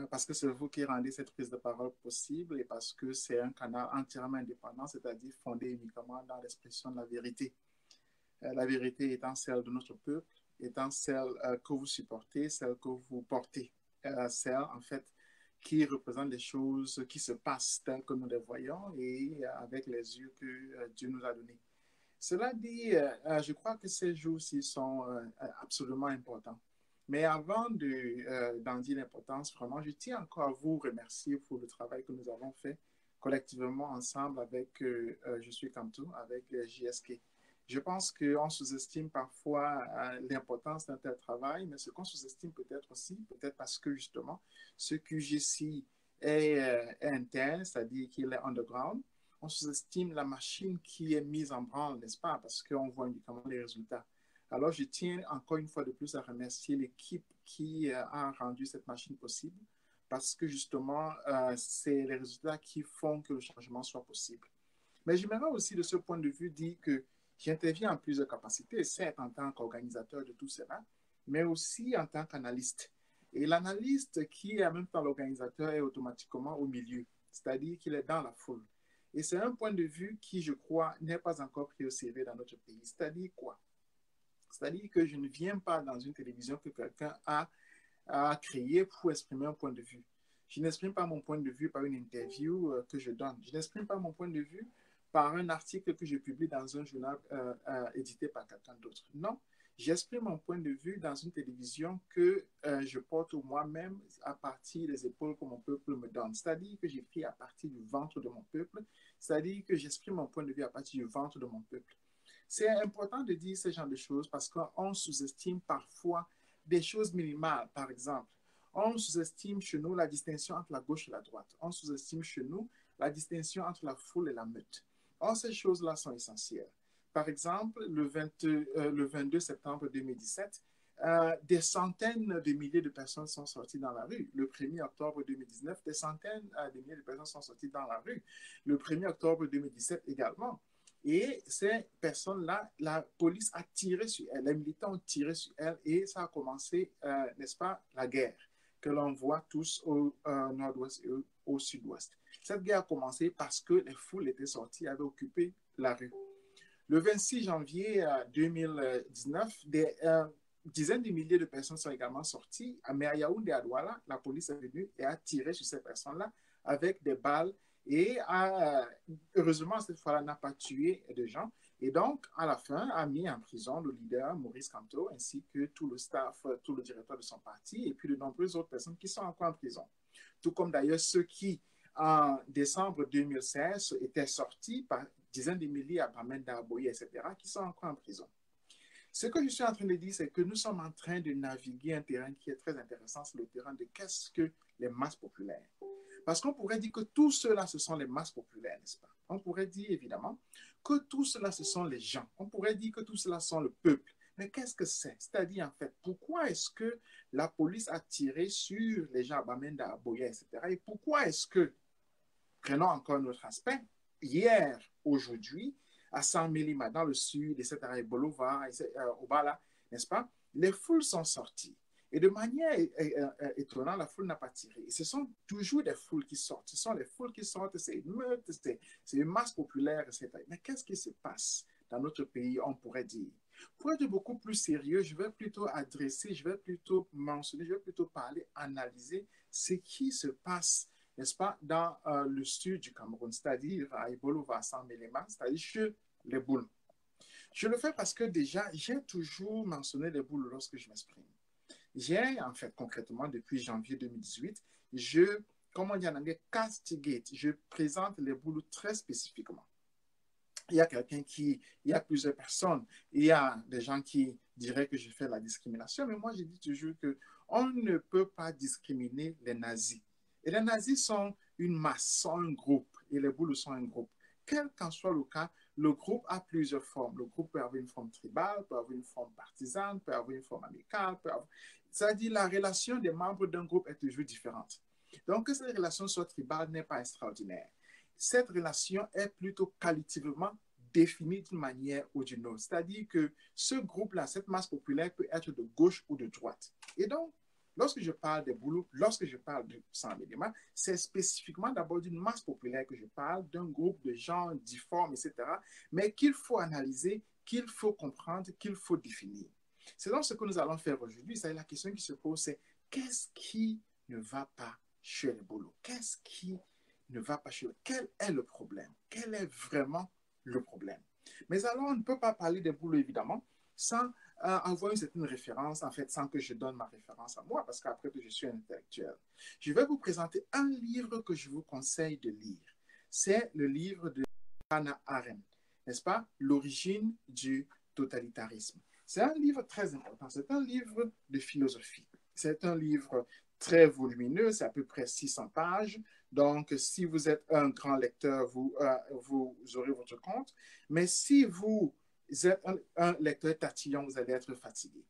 parce que c'est vous qui rendez cette prise de parole possible et parce que c'est un canal entièrement indépendant, c'est-à-dire fondé uniquement dans l'expression de la vérité. La vérité étant celle de notre peuple, étant celle que vous supportez, celle que vous portez, celle en fait qui représente les choses qui se passent telles que nous les voyons et avec les yeux que Dieu nous a donnés. Cela dit, je crois que ces jours-ci sont absolument importants. Mais avant d'en dire l'importance, vraiment, je tiens encore à vous remercier pour le travail que nous avons fait collectivement ensemble avec Je suis comme tout, avec JSK. Je pense qu'on sous-estime parfois l'importance d'un tel travail, mais ce qu'on sous-estime peut-être aussi, peut-être parce que justement, ce QGC est interne, c'est-à-dire qu'il est underground, on sous-estime la machine qui est mise en branle, n'est-ce pas? Parce qu'on voit uniquement les résultats. Alors, je tiens encore une fois de plus à remercier l'équipe qui a rendu cette machine possible parce que justement, c'est les résultats qui font que le changement soit possible. Mais j'aimerais aussi, de ce point de vue, dire que j'interviens en plusieurs capacités, certes en tant qu'organisateur de tout cela, mais aussi en tant qu'analyste. Et l'analyste qui est en même temps l'organisateur est automatiquement au milieu, c'est-à-dire qu'il est dans la foule. Et c'est un point de vue qui, je crois, n'est pas encore pris au sérieux dans notre pays. C'est-à-dire quoi? C'est-à-dire que je ne viens pas dans une télévision que quelqu'un a créée pour exprimer un point de vue. Je n'exprime pas mon point de vue par une interview que je donne. Je n'exprime pas mon point de vue par un article que je publie dans un journal édité par quelqu'un d'autre. Non, j'exprime mon point de vue dans une télévision que je porte moi-même à partir des épaules que mon peuple me donne. C'est-à-dire que j'écris à partir du ventre de mon peuple. C'est-à-dire que j'exprime mon point de vue à partir du ventre de mon peuple. C'est important de dire ce genre de choses parce qu'on sous-estime parfois des choses minimales. Par exemple, on sous-estime chez nous la distinction entre la gauche et la droite. On sous-estime chez nous la distinction entre la foule et la meute. Or, ces choses-là sont essentielles. Par exemple, le 22 septembre 2017, des centaines de milliers de personnes sont sorties dans la rue. Le 1er octobre 2019, des centaines de milliers de personnes sont sorties dans la rue. Le 1er octobre 2017 également. Et ces personnes-là, la police a tiré sur elles, les militants ont tiré sur elles et ça a commencé, n'est-ce pas, la guerre que l'on voit tous au nord-ouest et au sud-ouest. Cette guerre a commencé parce que les foules étaient sorties, avaient occupé la rue. Le 26 janvier 2019, des dizaines de milliers de personnes sont également sorties, mais à Yaoundé et à Douala, la police est venue et a tiré sur ces personnes-là avec des balles et heureusement, cette fois-là, n'a pas tué de gens. Et donc, à la fin, a mis en prison le leader Maurice Kamto ainsi que tout le staff, tout le directeur de son parti et puis de nombreuses autres personnes qui sont encore en prison. Tout comme d'ailleurs ceux qui, en décembre 2016, étaient sortis par dizaines de milliers à Bamenda, Aboye, etc., qui sont encore en prison. Ce que je suis en train de dire, c'est que nous sommes en train de naviguer un terrain qui est très intéressant, c'est le terrain de qu'est-ce que les masses populaires. Parce qu'on pourrait dire que tout cela, ce sont les masses populaires, n'est-ce pas? On pourrait dire évidemment que tout cela, ce sont les gens. On pourrait dire que tout cela sont le peuple. Mais qu'est-ce que c'est? C'est-à-dire, en fait, pourquoi est-ce que la police a tiré sur les gens à Bamenda, à Boya, etc. Et pourquoi est-ce que, prenons encore notre aspect, hier, aujourd'hui, à San Melima, dans le sud, etc., et Bolova, au Bala, n'est-ce pas? Les foules sont sorties. Et de manière étonnante, la foule n'a pas tiré. Et ce sont toujours des foules qui sortent. Ce sont les foules qui sortent, c'est une meute, c'est une masse populaire, etc. Mais qu'est-ce qui se passe dans notre pays, on pourrait dire? Pour être beaucoup plus sérieux, je vais plutôt adresser, je vais plutôt mentionner, je vais plutôt parler, analyser ce qui se passe, n'est-ce pas, dans le sud du Cameroun, c'est-à-dire à Ibolova, San Melema, c'est-à-dire chez les Boules. Je le fais parce que déjà, j'ai toujours mentionné les Boules lorsque je m'exprime. J'ai, en fait, concrètement, depuis janvier 2018, comme on dit en anglais, castigate. Je présente les boules très spécifiquement. Il y a plusieurs personnes, il y a des gens qui diraient que je fais la discrimination, mais moi, je dis toujours qu'on ne peut pas discriminer les nazis. Et les nazis sont une masse, sont un groupe, et les boules sont un groupe. Quel qu'en soit le cas, le groupe a plusieurs formes. Le groupe peut avoir une forme tribale, peut avoir une forme partisane, peut avoir une forme amicale. C'est-à-dire la relation des membres d'un groupe est toujours différente. Donc, que cette relation soit tribale n'est pas extraordinaire. Cette relation est plutôt qualitativement définie d'une manière ou d'une autre. C'est-à-dire que ce groupe-là, cette masse populaire peut être de gauche ou de droite. Et donc, Lorsque je parle des boulots, lorsque je parle du sang bénéma, c'est spécifiquement d'abord d'une masse populaire que je parle, d'un groupe de gens difformes, etc., mais qu'il faut analyser, qu'il faut comprendre, qu'il faut définir. C'est donc ce que nous allons faire aujourd'hui. C'est la question qui se pose, c'est qu'est-ce qui ne va pas chez les boulots? Qu'est-ce qui ne va pas chez eux? Quel est le problème? Quel est vraiment le problème? Mais alors, on ne peut pas parler des boulots, évidemment, sans avoir une certaine référence, en fait, sans que je donne ma référence à moi, parce qu'après que je suis un intellectuel. Je vais vous présenter un livre que je vous conseille de lire. C'est le livre de Hannah Arendt, n'est-ce pas? L'origine du totalitarisme. C'est un livre très important. C'est un livre de philosophie. C'est un livre très volumineux, c'est à peu près 600 pages. Donc, si vous êtes un grand lecteur, vous aurez votre compte. Mais si vous êtes un lecteur tatillon, vous allez être fatigué.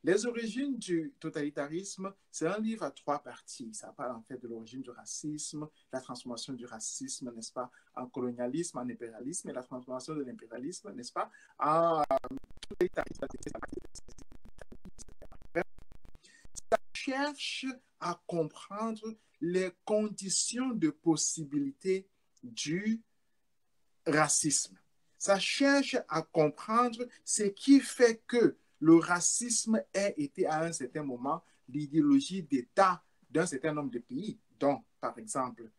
Les origines du totalitarisme, c'est un livre à 3 parties. Ça parle en fait de l'origine du racisme, la transformation du racisme, n'est-ce pas, en colonialisme, en impérialisme, et la transformation de l'impérialisme, n'est-ce pas, en totalitarisme. Ça cherche à comprendre les conditions de possibilité du racisme. Ça cherche à comprendre ce qui fait que le racisme ait été à un certain moment l'idéologie d'État d'un certain nombre de pays, dont par exemple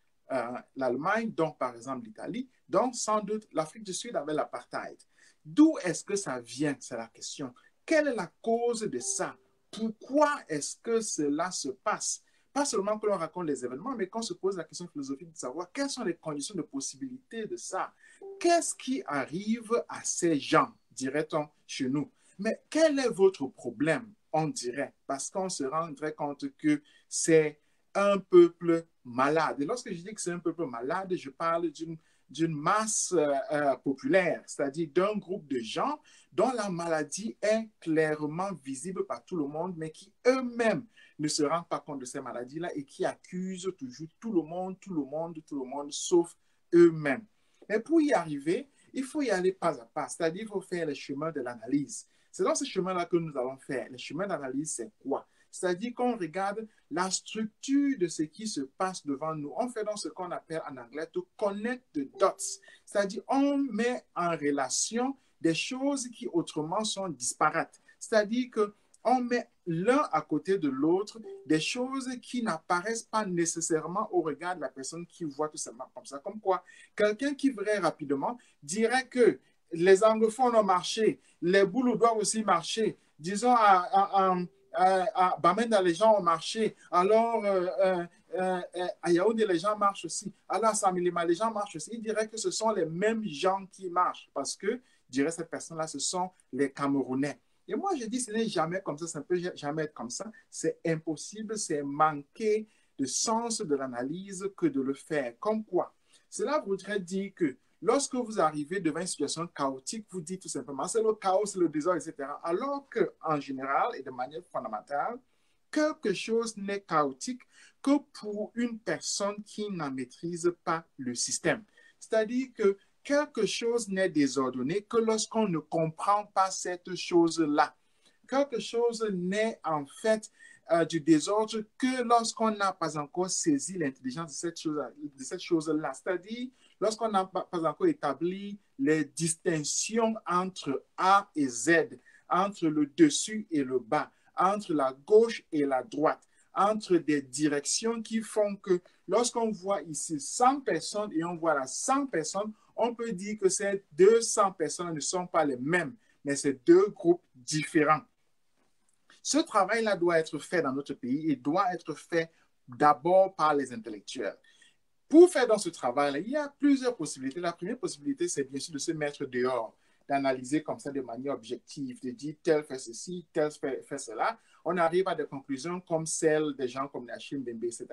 l'Allemagne, dont par exemple l'Italie, dont sans doute l'Afrique du Sud avait l'apartheid. D'où est-ce que ça vient? C'est la question. Quelle est la cause de ça? Pourquoi est-ce que cela se passe? Pas seulement que l'on raconte les événements, mais qu'on se pose la question philosophique de savoir quelles sont les conditions de possibilité de ça. Qu'est-ce qui arrive à ces gens, dirait-on chez nous? Mais quel est votre problème, on dirait, parce qu'on se rendrait compte que c'est un peuple malade. Et lorsque je dis que c'est un peuple malade, je parle d'une masse populaire, c'est-à-dire d'un groupe de gens dont la maladie est clairement visible par tout le monde, mais qui eux-mêmes ne se rendent pas compte de ces maladies-là et qui accusent toujours tout le monde, sauf eux-mêmes. Mais pour y arriver, il faut y aller pas à pas, c'est-à-dire il faut faire le chemin de l'analyse. C'est dans ce chemin-là que nous allons faire. Le chemin d'analyse, c'est quoi? C'est-à-dire qu'on regarde la structure de ce qui se passe devant nous. On fait dans ce qu'on appelle en anglais to connect the dots. C'est-à-dire on met en relation des choses qui autrement sont disparates. C'est-à-dire qu'on met l'un à côté de l'autre des choses qui n'apparaissent pas nécessairement au regard de la personne qui voit tout simplement comme ça. Comme quoi, quelqu'un qui verrait rapidement dirait que les anglophones ont marché, les boulots doivent aussi marcher. Disons, à Bamenda, les gens ont marché. Alors, à Yaoundé, les gens marchent aussi. Alors, à Samilima, les gens marchent aussi. Il dirait que ce sont les mêmes gens qui marchent parce que, dirait cette personne-là, ce sont les Camerounais. Et moi, je dis, ce n'est jamais comme ça, ça ne peut jamais être comme ça. C'est impossible, c'est manquer de sens de l'analyse que de le faire. Comme quoi? Cela voudrait dire que lorsque vous arrivez devant une situation chaotique, vous dites tout simplement, c'est le chaos, c'est le désordre, etc. Alors qu'en général et de manière fondamentale, quelque chose n'est chaotique que pour une personne qui n'en maîtrise pas le système. C'est-à-dire que quelque chose n'est désordonné que lorsqu'on ne comprend pas cette chose-là. Quelque chose n'est en fait du désordre que lorsqu'on n'a pas encore saisi l'intelligence de cette chose-là. C'est-à-dire lorsqu'on n'a pas encore établi les distinctions entre A et Z, entre le dessus et le bas, entre la gauche et la droite, entre des directions qui font que lorsqu'on voit ici 100 personnes et on voit là 100 personnes, on peut dire que ces 200 personnes ne sont pas les mêmes, mais c'est deux groupes différents. Ce travail-là doit être fait dans notre pays et doit être fait d'abord par les intellectuels. Pour faire dans ce travail-là, il y a plusieurs possibilités. La première possibilité, c'est bien sûr de se mettre dehors, d'analyser comme ça de manière objective, de dire tel fait ceci, tel fait cela. On arrive à des conclusions comme celles des gens comme Nachim Bembe, etc.,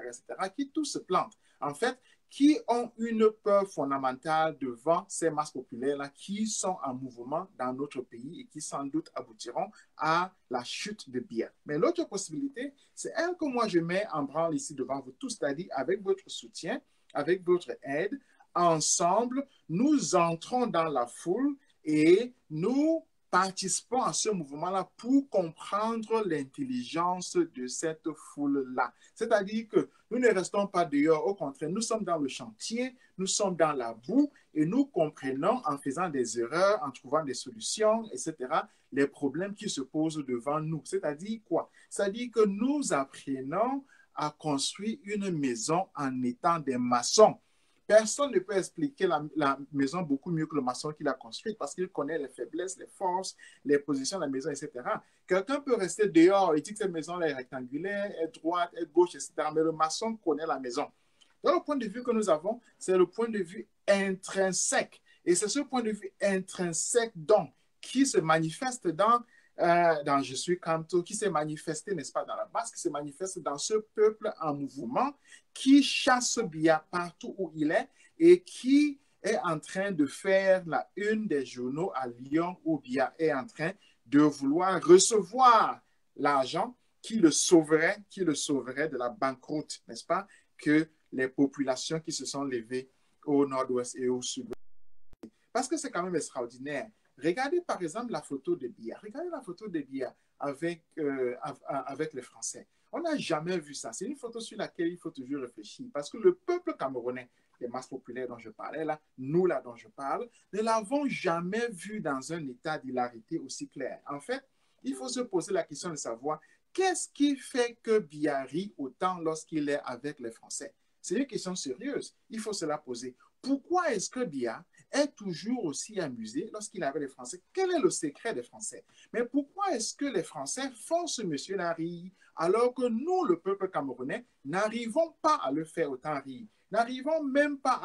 qui tous se plantent. En fait, qui ont une peur fondamentale devant ces masses populaires-là qui sont en mouvement dans notre pays et qui sans doute aboutiront à la chute de Biya. Mais l'autre possibilité, c'est elle que moi je mets en branle ici devant vous tous, c'est-à-dire avec votre soutien, avec votre aide, ensemble, nous entrons dans la foule et nous participons à ce mouvement-là pour comprendre l'intelligence de cette foule-là. C'est-à-dire que nous ne restons pas dehors, au contraire, nous sommes dans le chantier, nous sommes dans la boue et nous comprenons en faisant des erreurs, en trouvant des solutions, etc., les problèmes qui se posent devant nous. C'est-à-dire quoi? C'est-à-dire que nous apprenons à construire une maison en étant des maçons. Personne ne peut expliquer la maison beaucoup mieux que le maçon qui l'a construite parce qu'il connaît les faiblesses, les forces, les positions de la maison, etc. Quelqu'un peut rester dehors et dire que cette maison-là est rectangulaire, est droite, est gauche, etc. Mais le maçon connaît la maison. Donc, le point de vue que nous avons, c'est le point de vue intrinsèque. Et c'est ce point de vue intrinsèque, donc, qui se manifeste dans Je suis Kanto, qui s'est manifesté, n'est-ce pas, dans la base, qui se manifeste dans ce peuple en mouvement, qui chasse Biya partout où il est et qui est en train de faire la une des journaux à Lyon où Biya est en train de vouloir recevoir l'argent qui le sauverait de la banqueroute, n'est-ce pas, que les populations qui se sont levées au nord-ouest et au sud. Parce que c'est quand même extraordinaire. Regardez par exemple la photo de Biya. Regardez la photo de Biya avec les Français. On n'a jamais vu ça. C'est une photo sur laquelle il faut toujours réfléchir. Parce que le peuple camerounais, les masses populaires dont je parlais là, nous là dont je parle, ne l'avons jamais vu dans un état d'hilarité aussi clair. En fait, il faut se poser la question de savoir qu'est-ce qui fait que Biya rit autant lorsqu'il est avec les Français. C'est une question sérieuse. Il faut se la poser. Pourquoi est-ce que Biya est toujours aussi amusé lorsqu'il est avec les Français? Quel est le secret des Français? Mais pourquoi est-ce que les Français font ce monsieur-là rire alors que nous, le peuple camerounais, n'arrivons pas à le faire autant rire? N'arrivons même pas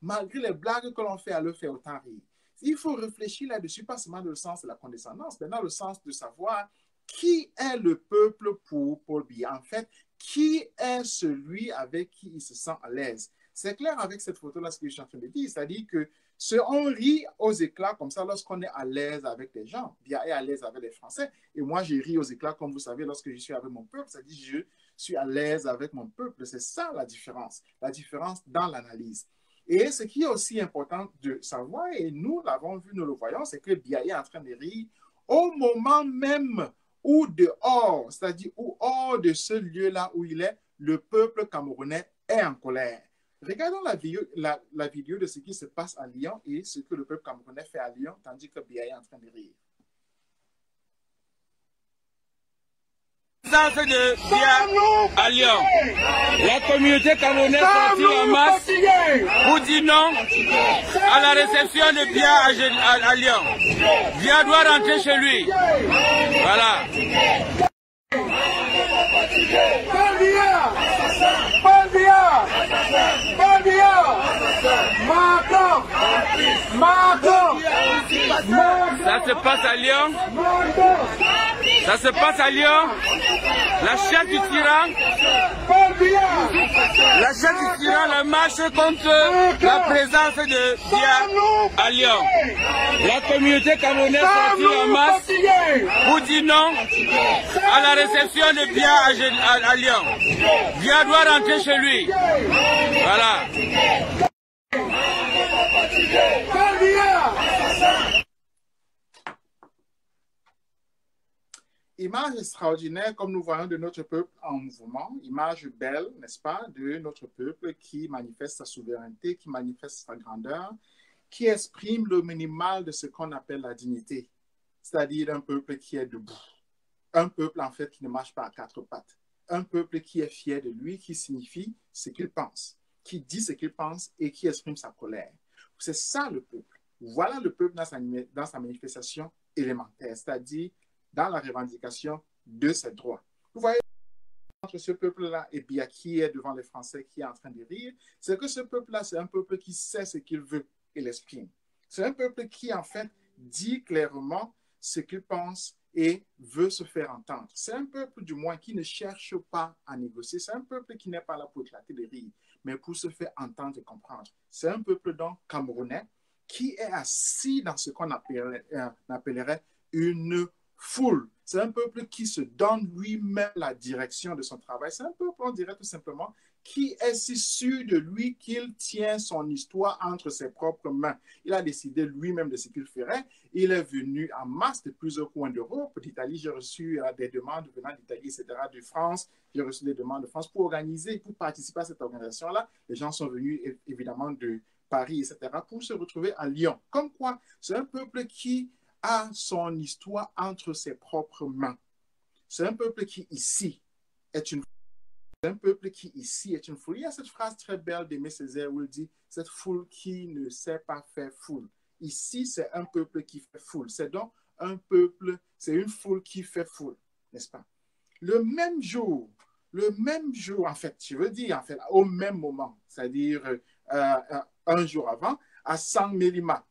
malgré les blagues que l'on fait, à le faire autant rire. Il faut réfléchir là-dessus, pas seulement dans le sens de la condescendance, mais dans le sens de savoir qui est le peuple pour Paul Biya. En fait, qui est celui avec qui il se sent à l'aise? C'est clair avec cette photo-là ce que je suis en train de dire, c'est-à-dire que on rit aux éclats comme ça lorsqu'on est à l'aise avec les gens. Biya est à l'aise avec les Français. Et moi, je ris aux éclats, comme vous savez, lorsque je suis avec mon peuple. C'est-à-dire que je suis à l'aise avec mon peuple. C'est ça la différence dans l'analyse. Et ce qui est aussi important de savoir, et nous l'avons vu, nous le voyons, c'est que Biya est en train de rire au moment même où dehors, c'est-à-dire hors de ce lieu-là où il est, le peuple camerounais est en colère. Regardons la vidéo de ce qui se passe à Lyon et ce que le peuple camerounais fait à Lyon, tandis que Biya est en train de rire. De Biya à Lyon. La communauté camerounaise sortie en masse pour dire non à la réception de Biya à Lyon. Biya doit rentrer chez lui. Voilà. Ça se passe à Lyon. Ça se passe à Lyon. La chef du tyran. La chef du tyran, la marche contre la présence de Biya à Lyon. La communauté camerounaise sortie en masse pour dire non à la réception de Biya à Lyon. Biya doit rentrer chez lui. Voilà. Image extraordinaire, comme nous voyons de notre peuple en mouvement, image belle, n'est-ce pas, de notre peuple qui manifeste sa souveraineté, qui manifeste sa grandeur, qui exprime le minimal de ce qu'on appelle la dignité, c'est-à-dire un peuple qui est debout, un peuple en fait qui ne marche pas à quatre pattes, un peuple qui est fier de lui, qui signifie ce qu'il pense, qui dit ce qu'il pense et qui exprime sa colère. C'est ça le peuple. Voilà le peuple dans sa manifestation élémentaire, c'est-à-dire dans la revendication de ses droits. Vous voyez, entre ce peuple-là et Biya qui est devant les Français, qui est en train de rire, c'est que ce peuple-là, c'est un peuple qui sait ce qu'il veut et l'exprime. C'est un peuple qui, en fait, dit clairement ce qu'il pense et veut se faire entendre. C'est un peuple, du moins, qui ne cherche pas à négocier. C'est un peuple qui n'est pas là pour éclater de rire, mais pour se faire entendre et comprendre. C'est un peuple, donc, camerounais, qui est assis dans ce qu'on appellerait une foule. C'est un peuple qui se donne lui-même la direction de son travail. C'est un peuple, on dirait tout simplement, qui est si sûr de lui qu'il tient son histoire entre ses propres mains. Il a décidé lui-même de ce qu'il ferait. Il est venu en masse de plusieurs coins d'Europe. D'Italie, j'ai reçu des demandes venant d'Italie, etc., de France. J'ai reçu des demandes de France pour organiser, pour participer à cette organisation-là. Les gens sont venus évidemment de Paris, etc., pour se retrouver à Lyon. Comme quoi, c'est un peuple qui a son histoire entre ses propres mains. C'est un peuple qui, ici, est une un peuple qui ici est une foule. Il y a cette phrase très belle d'Aimé Césaire où il dit « cette foule qui ne sait pas faire foule ». Ici, c'est un peuple qui fait foule. C'est donc un peuple, c'est une foule qui fait foule, n'est-ce pas? Le même jour, en fait, je veux dire, en fait, au même moment, c'est-à-dire un jour avant, à Sang-Mélima,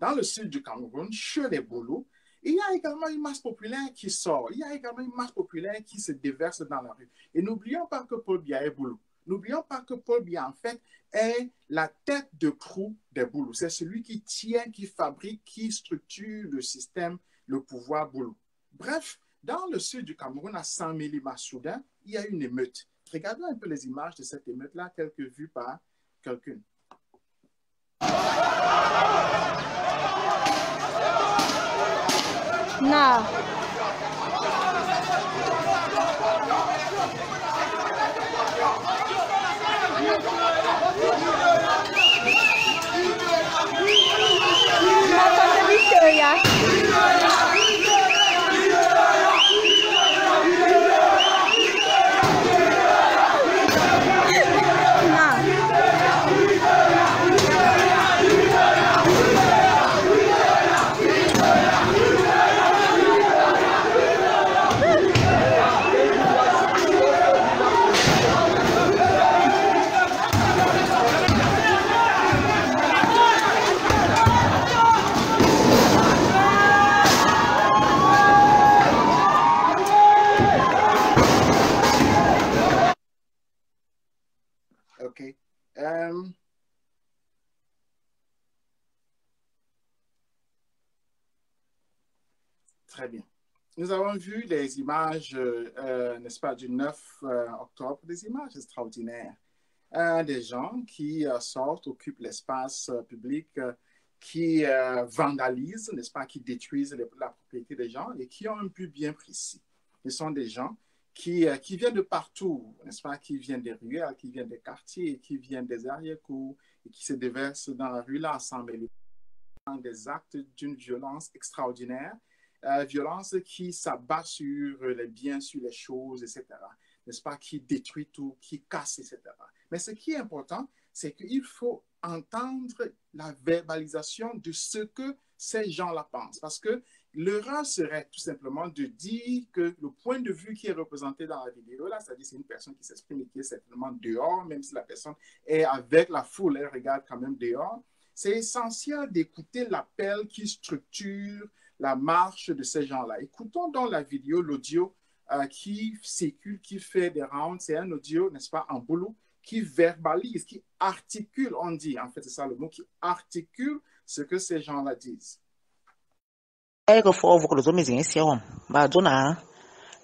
dans le sud du Cameroun, chez les Boulous, il y a également une masse populaire qui sort. Il y a également une masse populaire qui se déverse dans la rue. Et n'oublions pas que Paul Biya est Boulou. N'oublions pas que Paul Biya, en fait, est la tête de proue des Boulous. C'est celui qui tient, qui fabrique, qui structure le système, le pouvoir Boulou. Bref, dans le sud du Cameroun, à Sang-Mélima, soudain, il y a une émeute. Regardons un peu les images de cette émeute-là, telles que vues par quelqu'un. Non. OK. Très bien. Nous avons vu des images, n'est-ce pas, du 9 octobre, des images extraordinaires. Des gens qui sortent, occupent l'espace public, qui vandalisent, n'est-ce pas, qui détruisent la propriété des gens et qui ont un but bien précis. Ce sont des gens qui viennent de partout, n'est-ce pas, qui viennent des ruelles, qui viennent des quartiers, qui viennent des arrière-cours et qui se déversent dans la rue là ensemble. Des actes d'une violence extraordinaire, violence qui s'abat sur les biens, sur les choses, etc. N'est-ce pas, qui détruit tout, qui casse, etc. Mais ce qui est important, c'est qu'il faut entendre la verbalisation de ce que ces gens-là pensent. Parce que l'erreur serait tout simplement de dire que le point de vue qui est représenté dans la vidéo, là, c'est-à-dire c'est une personne qui s'exprime et qui est certainement dehors, même si la personne est avec la foule, elle regarde quand même dehors. C'est essentiel d'écouter l'appel qui structure la marche de ces gens-là. Écoutons donc la vidéo, l'audio qui circule, qui fait des rounds. C'est un audio, n'est-ce pas, en boulot, qui verbalise, qui articule, on dit, en fait, c'est ça le mot, qui articule ce que ces gens-là disent. Il faut que les hommes aient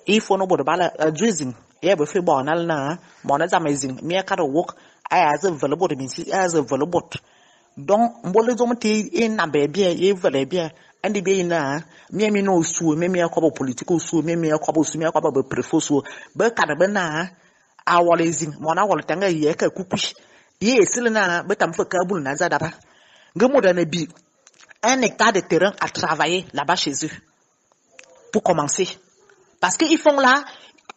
il faut nous bala dressing ya be fe bonal na mona zamazing me ka do work aya ze velobot mi si aya ze velobot donc mbole zo mte e na be bien e vele bien andi be na me no su me ko political su me ko su me ko be prefo su be ka de na awolezing mona wol tanga ye ka kukush ye sile na be tam fa kabul na za daba ngemo da na bi un hectare de terrain à travailler là-bas chez eux pour commencer. Parce qu'ils font là,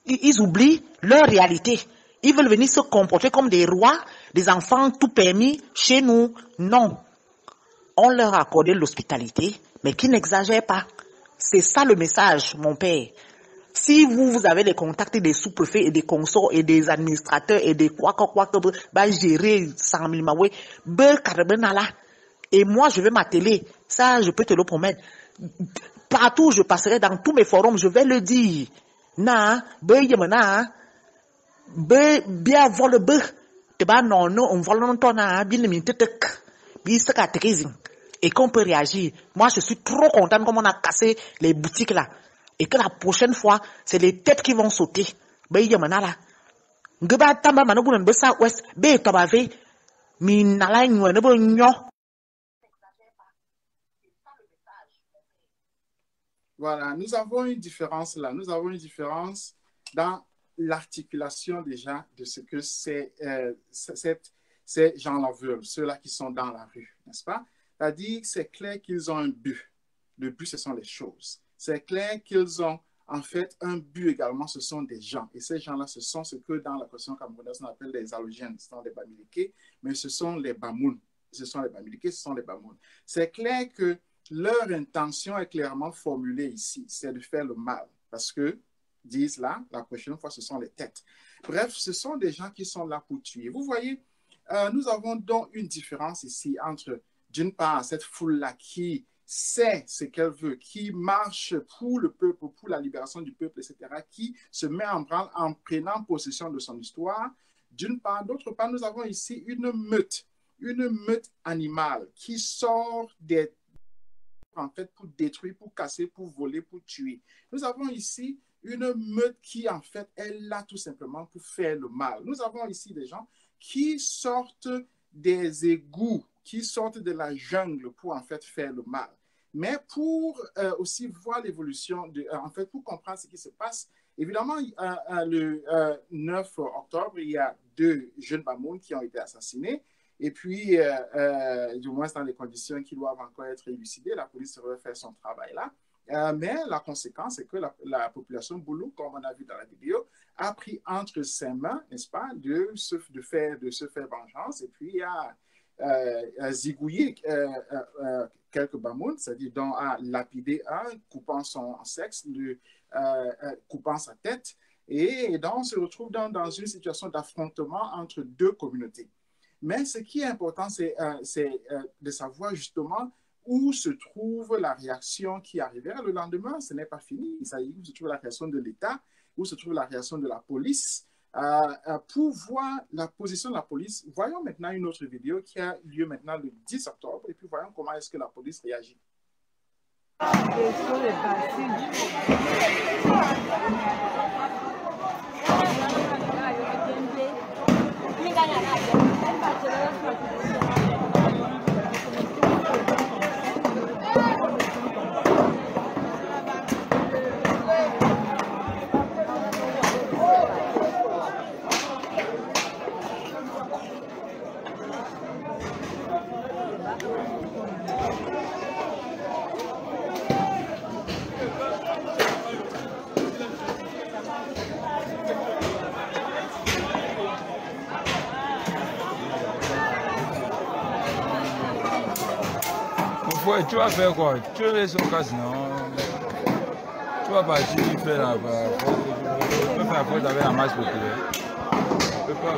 ils oublient leur réalité. Ils veulent venir se comporter comme des rois, des enfants tout permis. Chez nous, non. On leur a accordé l'hospitalité, mais qui n'exagèrent pas. C'est ça le message, mon père. Si vous avez les contacts des sous-préfets et des consorts et des administrateurs et des quoi, bah, gérer 100 000 maoué, et moi, je vais m'atteler. Ça, je peux te le promettre. Partout où je passerai, dans tous mes forums, je vais le dire. Na, bien vol be. Te ba non, on vole non tona, bien mi tetek. Bi saka tekizing. et qu'on peut réagir. Moi, je suis trop contente comme on a cassé les boutiques là. Et que la prochaine fois, c'est les têtes qui vont sauter. Voilà, nous avons une différence là. Nous avons une différence dans l'articulation déjà de ce que ces gens-là veulent, ceux-là qui sont dans la rue, n'est-ce pas? C'est-à-dire que c'est clair qu'ils ont un but. Le but, ce sont les choses. C'est clair qu'ils ont en fait un but également, ce sont des gens. Et ces gens-là, ce sont ce que dans la question camerounaise, on appelle les Alogènes, ce sont les Bamileke, mais ce sont les Bamoun. Ce sont les Bamileke, ce sont les Bamoun. C'est clair que leur intention est clairement formulée ici, c'est de faire le mal. Parce que, disent là, la prochaine fois, ce sont les têtes. Bref, ce sont des gens qui sont là pour tuer. Vous voyez, nous avons donc une différence ici entre, d'une part, cette foule-là qui sait ce qu'elle veut, qui marche pour le peuple, pour la libération du peuple, etc., qui se met en branle en prenant possession de son histoire. D'une part, d'autre part, nous avons ici une meute animale qui sort des en fait pour détruire, pour casser, pour voler, pour tuer. Nous avons ici une meute qui en fait est là tout simplement pour faire le mal. Nous avons ici des gens qui sortent des égouts, qui sortent de la jungle pour en fait faire le mal. Mais pour aussi voir l'évolution, en fait pour comprendre ce qui se passe, évidemment le 9 octobre, il y a 2 jeunes Bamoun qui ont été assassinés. Et puis, du moins dans les conditions qui doivent encore être élucidées, la police devrait faire son travail là. Mais la conséquence, c'est que la population Boulou, comme on a vu dans la vidéo, a pris entre ses mains, n'est-ce pas, de se faire vengeance. Et puis, a zigouillé quelques Bamoun, c'est-à-dire dont a lapidé un, coupant son sexe, coupant sa tête. Et donc, on se retrouve dans une situation d'affrontement entre 2 communautés. Mais ce qui est important, c'est de savoir justement où se trouve la réaction qui arrivera le lendemain. Ce n'est pas fini. Il s'agit où se trouve la réaction de l'État, où se trouve la réaction de la police. Pour voir la position de la police, voyons maintenant une autre vidéo qui a lieu maintenant le 10 octobre et puis voyons comment est-ce que la police réagit. Ouais, tu vas faire quoi? Tu veux son casse, non? Tu vas partir faire la fête avec la masse populaire. Tu peux pas.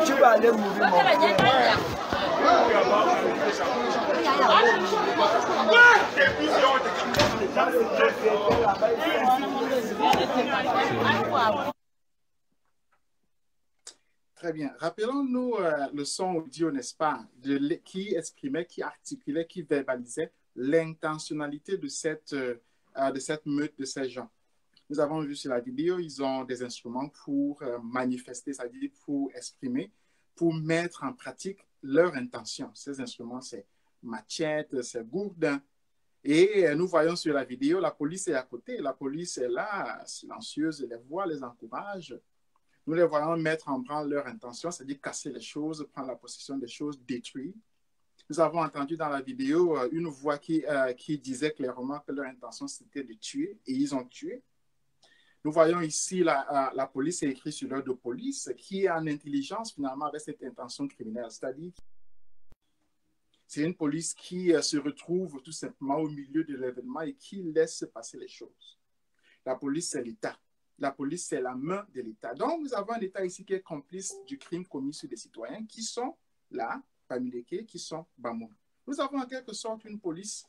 Tu vas aller mourir. Très bien. Rappelons-nous le son audio, n'est-ce pas, qui exprimait, qui articulait, qui verbalisait l'intentionnalité de cette meute de ces gens. Nous avons vu sur la vidéo, ils ont des instruments pour manifester, c'est-à-dire pour exprimer, pour mettre en pratique leur intention. Ces instruments, c'est machette, c'est gourdin. Et nous voyons sur la vidéo, la police est à côté, la police est là, silencieuse, les voit, les encourage. Nous les voyons mettre en branle leur intention, c'est-à-dire casser les choses, prendre la possession des choses, détruire. Nous avons entendu dans la vidéo une voix qui disait clairement que leur intention, c'était de tuer, et ils ont tué. Nous voyons ici la police est écrit sur l'heure de police, qui est en intelligence finalement avec cette intention criminelle, c'est-à-dire c'est une police qui se retrouve tout simplement au milieu de l'événement et qui laisse passer les choses. La police, c'est l'État. La police, c'est la main de l'État. Donc, nous avons un État ici qui est complice du crime commis sur des citoyens qui sont là, Bamileke, qui sont Bamoun. Nous avons en quelque sorte une police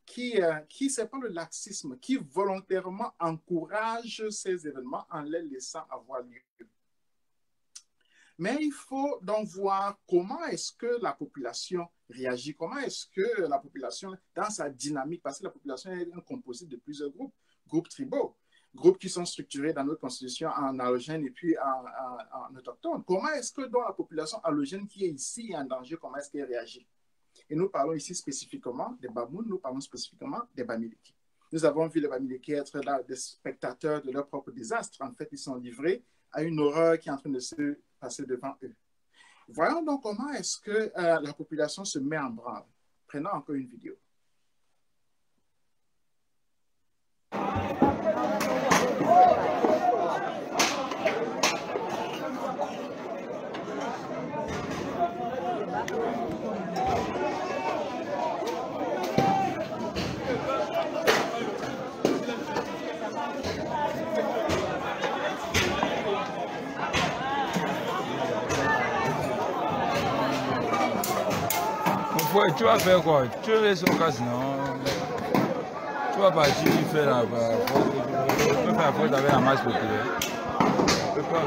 qui c'est pas le laxisme, qui volontairement encourage ces événements en les laissant avoir lieu. Mais il faut donc voir comment est-ce que la population réagit, comment est-ce que la population, dans sa dynamique, parce que la population est composée de plusieurs groupes tribaux, groupes qui sont structurés dans notre constitution en allogène et puis en autochtone. Comment est-ce que dans la population allogène qui est ici en danger, comment est-ce qu'elle réagit? Et nous parlons ici spécifiquement des Bamoun, nous parlons spécifiquement des Bamileke. Nous avons vu les Bamileke être là des spectateurs de leur propre désastre. En fait, ils sont livrés à une horreur qui est en train de se passer devant eux. Voyons donc comment est-ce que la population se met en branle. Prenons encore une vidéo. Tu vas faire quoi? Tu veux son casse, non? Tu vas partir faire la tu peux faire faute avec la masse populaire. Tu peux pas.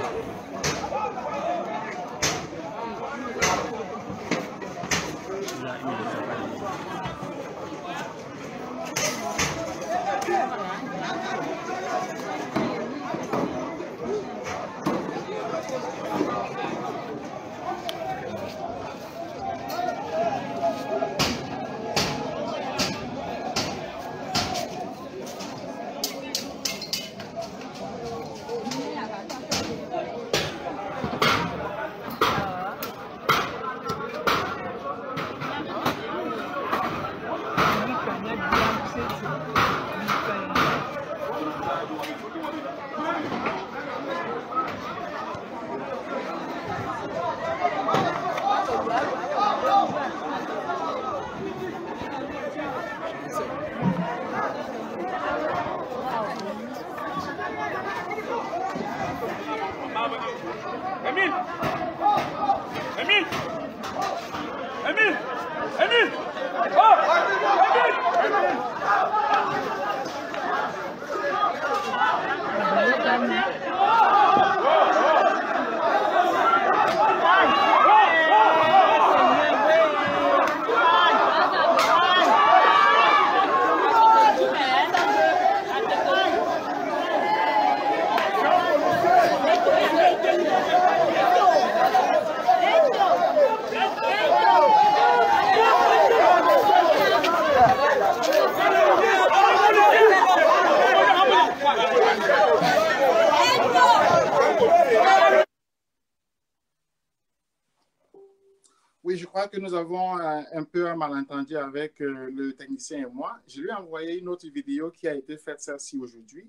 Oui, je crois que nous avons un peu un malentendu avec le technicien et moi. Je lui ai envoyé une autre vidéo qui a été faite celle-ci aujourd'hui.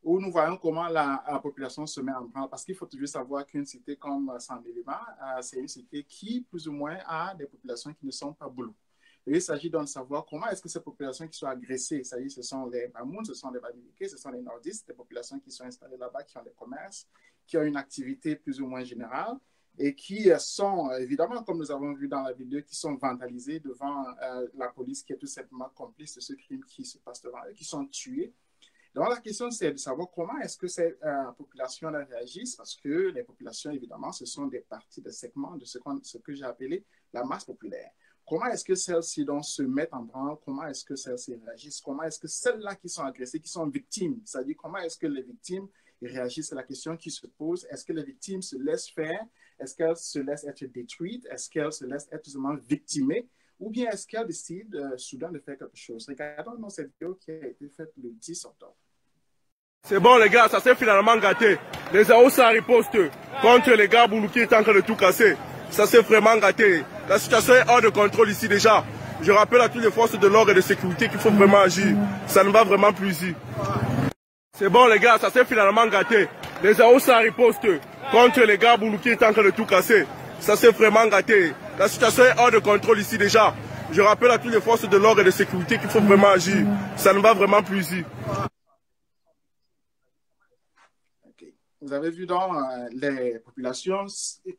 où nous voyons comment la population se met en branle. Parce qu'il faut toujours savoir qu'une cité comme Saint-Méléma, c'est une cité qui, plus ou moins, a des populations qui ne sont pas boulot. Et il s'agit donc de savoir comment est-ce que ces populations qui sont agressées, c'est-à-dire ce sont les Bamouns, ce sont les Bamileke, ce sont les Nordistes, des populations qui sont installées là-bas, qui ont des commerces, qui ont une activité plus ou moins générale, et qui sont, évidemment, comme nous avons vu dans la vidéo, qui sont vandalisés devant la police qui est tout simplement complice de ce crime qui se passe devant eux, qui sont tués. Donc, la question, c'est de savoir comment est-ce que ces populations-là réagissent, parce que les populations, évidemment, ce sont des parties, des segments de ce que j'ai appelé la masse populaire. Comment est-ce que celles-ci donc se mettent en branle? Comment est-ce que celles-ci réagissent? Comment est-ce que celles-là qui sont agressées, qui sont victimes, c'est-à-dire comment est-ce que les victimes réagissent? C'est la question qui se pose. Est-ce que les victimes se laissent faire? Est-ce qu'elles se laissent être détruites? Est-ce qu'elles se laissent être seulement victimées? Ou bien est-ce qu'elles décident soudain de faire quelque chose? Regardons dans cette vidéo qui a été faite le 10 octobre. C'est bon les gars, ça s'est finalement gâté. Les Aoussa ripostent contre les gars Boulou qui est en train de tout casser. Ça s'est vraiment gâté. La situation est hors de contrôle ici déjà. Je rappelle à toutes les forces de l'ordre et de sécurité qu'il faut vraiment agir. Ça ne va vraiment plus ici. C'est bon les gars, ça s'est finalement gâté. Les Aoussa ripostent contre les gars Boulou qui est en train de tout casser. Ça s'est vraiment gâté. La situation est hors de contrôle ici déjà. Je rappelle à toutes les forces de l'ordre et de sécurité qu'il faut vraiment agir. Ça ne va vraiment plus ici. Vous avez vu donc, les populations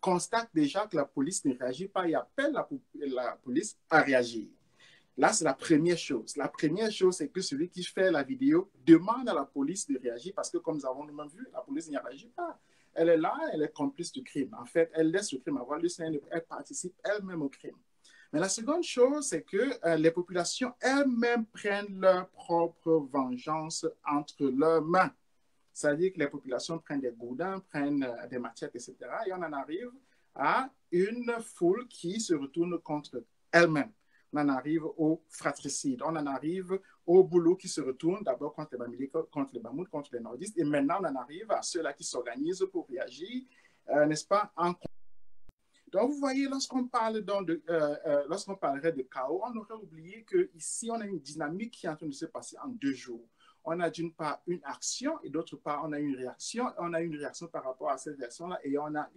constatent déjà que la police ne réagit pas et appellent la police à réagir. Là, c'est la première chose. La première chose, c'est que celui qui fait la vidéo demande à la police de réagir parce que, comme nous avons nous-mêmes vu, la police n'y réagit pas. Elle est là, elle est complice du crime. En fait, elle laisse le crime avoir lieu, elle participe elle-même au crime. Mais la seconde chose, c'est que les populations elles-mêmes prennent leur propre vengeance entre leurs mains. C'est-à-dire que les populations prennent des gourdins, prennent des machettes, etc. Et on en arrive à une foule qui se retourne contre elle-même. On en arrive au fratricide. On en arrive au boulot qui se retourne d'abord contre les Bamileke, contre les Bamouns, contre les Nordistes. Et maintenant, on en arrive à ceux-là qui s'organisent pour réagir, n'est-ce pas, en donc, vous voyez, lorsqu'on parlerait de chaos, on aurait oublié qu'ici, on a une dynamique qui est en train de se passer en 2 jours. On a d'une part une action et d'autre part, on a une réaction. On a une réaction par rapport à cette réaction-là et on a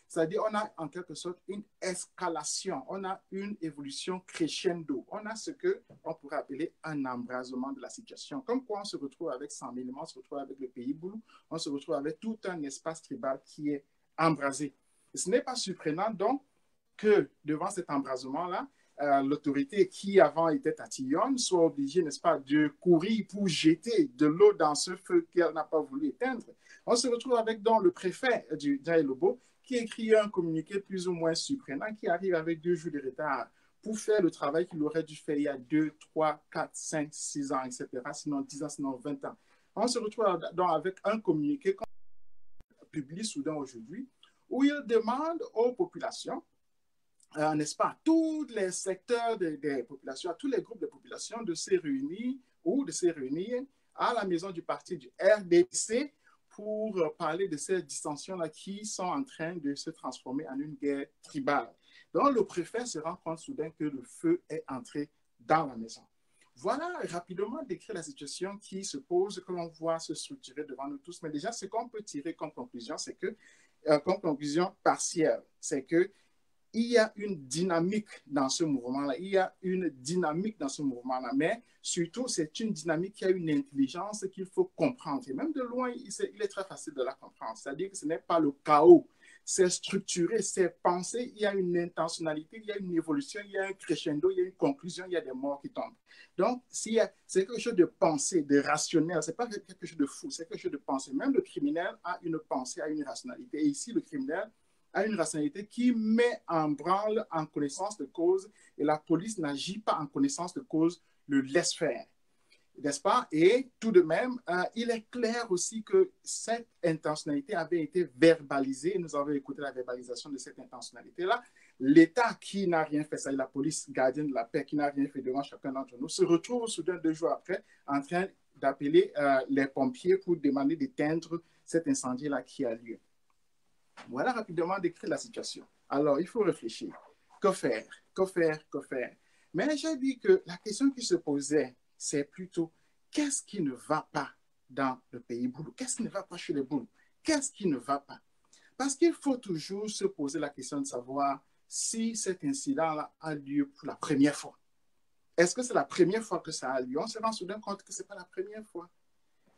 c'est-à-dire on a en quelque sorte une escalation. On a une évolution crescendo. On a ce qu'on pourrait appeler un embrasement de la situation. Comme quoi on se retrouve avec 100 000 éléments, on se retrouve avec le pays Boulou, on se retrouve avec tout un espace tribal qui est embrasé. Et ce n'est pas surprenant donc que devant cet embrasement-là, l'autorité qui avant était tatillonne soit obligée, n'est-ce pas, de courir pour jeter de l'eau dans ce feu qu'elle n'a pas voulu éteindre. On se retrouve avec donc le préfet du Djaïlobo qui écrit un communiqué plus ou moins surprenant qui arrive avec 2 jours de retard pour faire le travail qu'il aurait dû faire il y a 2, 3, 4, 5, 6 ans, etc., sinon 10 ans, sinon 20 ans. On se retrouve donc avec un communiqué qu'on publie soudain aujourd'hui où il demande aux populations, n'est-ce pas, tous les secteurs des populations, à tous les groupes de population de se réunir ou de se réunir à la maison du parti du RDC pour parler de ces dissensions-là qui sont en train de se transformer en une guerre tribale. Donc, le préfet se rend compte soudain que le feu est entré dans la maison. Voilà rapidement décrire la situation qui se pose, que l'on voit se structurer devant nous tous. Mais déjà, ce qu'on peut tirer comme conclusion, c'est que, comme conclusion partielle, c'est que il y a une dynamique dans ce mouvement-là. Il y a une dynamique dans ce mouvement-là. Mais surtout, c'est une dynamique qui a une intelligence qu'il faut comprendre. Et même de loin, il est très facile de la comprendre. C'est-à-dire que ce n'est pas le chaos. C'est structuré, c'est pensé. Il y a une intentionnalité, il y a une évolution, il y a un crescendo, il y a une conclusion, il y a des morts qui tombent. Donc, c'est quelque chose de pensé, de rationnel. Ce n'est pas quelque chose de fou, c'est quelque chose de pensé. Même le criminel a une pensée, a une rationalité. Et ici, le criminel a une rationalité qui met en branle en connaissance de cause et la police n'agit pas en connaissance de cause, le laisse faire, n'est-ce pas? Et tout de même, il est clair aussi que cette intentionnalité avait été verbalisée et nous avons écouté la verbalisation de cette intentionnalité-là. L'État qui n'a rien fait, ça, la police gardienne de la paix qui n'a rien fait devant chacun d'entre nous, se retrouve soudain 2 jours après en train d'appeler les pompiers pour demander d'éteindre cet incendie-là qui a lieu. Voilà rapidement décrire la situation. Alors, il faut réfléchir. Que faire? Que faire? Que faire? Mais j'ai dit que la question qui se posait, c'est plutôt qu'est-ce qui ne va pas dans le pays boulou? Qu'est-ce qui ne va pas chez les boulous? Qu'est-ce qui ne va pas? Parce qu'il faut toujours se poser la question de savoir si cet incident-là a lieu pour la première fois. Est-ce que c'est la première fois que ça a lieu? On se rend soudain compte que ce n'est pas la première fois.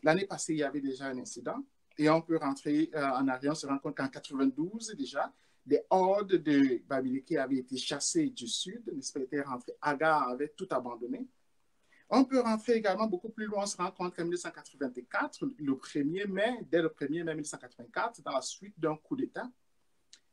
L'année passée, il y avait déjà un incident et on peut rentrer en arrière, on se rend compte qu'en 92 déjà, des hordes de Bamileke avaient été chassés du sud, n'est-ce pas, rentrés. Agar avait tout abandonné. On peut rentrer également beaucoup plus loin, on se rend compte qu'en 1984, le 1er mai, dès le 1er mai 1984, dans la suite d'un coup d'État,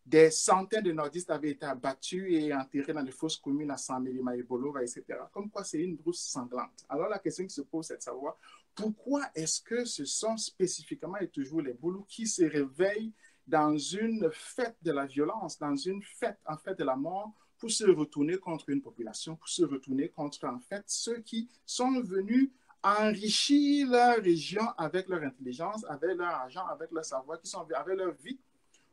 des centaines de nordistes avaient été abattus et enterrés dans les fosses communes à Saint-Mélima et Bolova, etc. Comme quoi c'est une brousse sanglante. Alors la question qui se pose, c'est de savoir pourquoi est-ce que ce sont spécifiquement et toujours les Boulous qui se réveillent dans une fête de la violence, dans une fête en fait de la mort, pour se retourner contre une population, pour se retourner contre en fait ceux qui sont venus enrichir leur région avec leur intelligence, avec leur argent, avec leur savoir, qui sont avec leur vie.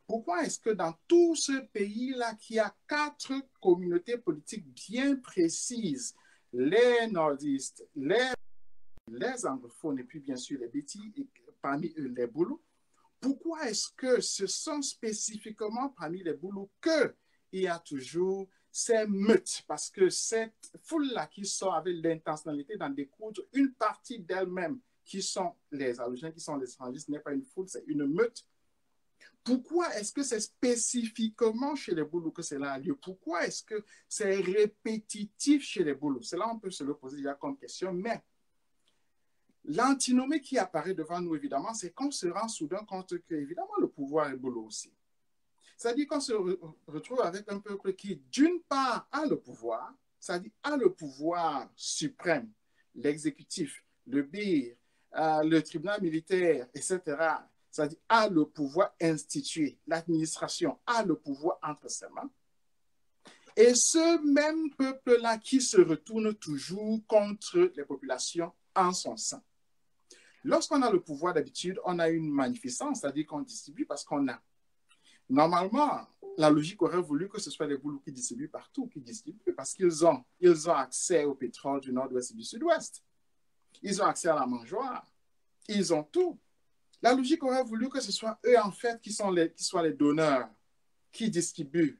Pourquoi est-ce que dans tout ce pays-là, qui a 4 communautés politiques bien précises, les nordistes, les anglophones et puis bien sûr les Bétis, et parmi eux les Boulous, pourquoi est-ce que ce sont spécifiquement parmi les Boulous qu'il y a toujours ces meutes? Parce que cette foule-là qui sort avec l'intentionnalité d'en découdre une partie d'elle-même, qui sont les Alogènes, qui sont les étrangers, ce n'est pas une foule, c'est une meute. Pourquoi est-ce que c'est spécifiquement chez les Boulous que cela a lieu? Pourquoi est-ce que c'est répétitif chez les Boulous? Cela, on peut se le poser déjà comme question, mais l'antinomie qui apparaît devant nous, évidemment, c'est qu'on se rend soudain compte que, évidemment, le pouvoir est Boulou aussi. C'est-à-dire qu'on se retrouve avec un peuple qui, d'une part, a le pouvoir, c'est-à-dire a le pouvoir suprême, l'exécutif, le BIR, le tribunal militaire, etc., c'est-à-dire a le pouvoir institué, l'administration a le pouvoir entre ses mains. Et ce même peuple-là qui se retourne toujours contre les populations en son sein. Lorsqu'on a le pouvoir, d'habitude, on a une magnificence, c'est-à-dire qu'on distribue parce qu'on a. Normalement, la logique aurait voulu que ce soit les Boulous qui distribuent partout, qui distribuent, parce qu'ils ont accès au pétrole du nord-ouest et du sud-ouest. Ils ont accès à la mangeoire. Ils ont tout. La logique aurait voulu que ce soit eux, en fait, qui soient les donneurs, qui distribuent,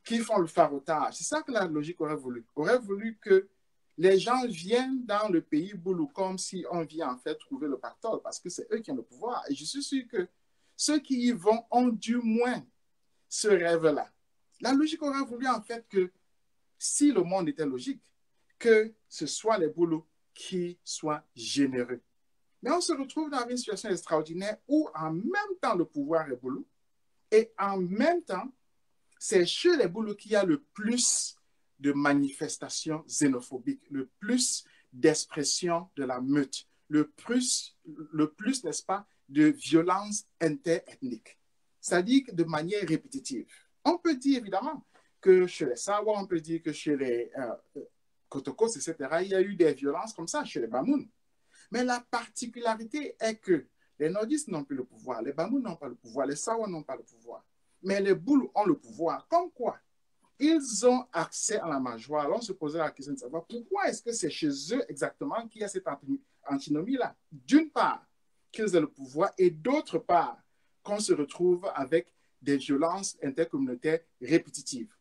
qui font le farotage. C'est ça que la logique aurait voulu. Aurait voulu que les gens viennent dans le pays Boulou comme si on vient, en fait, trouver le pactole, parce que c'est eux qui ont le pouvoir. Et je suis sûr que ceux qui y vont ont du moins ce rêve-là. La logique aurait voulu, en fait, que si le monde était logique, que ce soit les Boulous qui soient généreux. Mais on se retrouve dans une situation extraordinaire où en même temps le pouvoir est Boulou et en même temps, c'est chez les Boulous qu'il y a le plus de manifestations xénophobiques, le plus d'expression de la meute, le plus, n'est-ce pas, de violence interethnique. C'est-à-dire de manière répétitive. On peut dire évidemment que chez les Sawa, on peut dire que chez les Kotokos, etc., il y a eu des violences comme ça chez les Bamoun. Mais la particularité est que les nordistes n'ont plus le pouvoir, les Bamoun n'ont pas le pouvoir, les Sawa n'ont pas le pouvoir. Mais les Boulous ont le pouvoir. Comme quoi? Ils ont accès à la mangeoire. Alors on se posait la question de savoir pourquoi est-ce que c'est chez eux exactement qu'il y a cette antinomie-là. D'une part, qu'ils aient le pouvoir et d'autre part, qu'on se retrouve avec des violences intercommunautaires répétitives.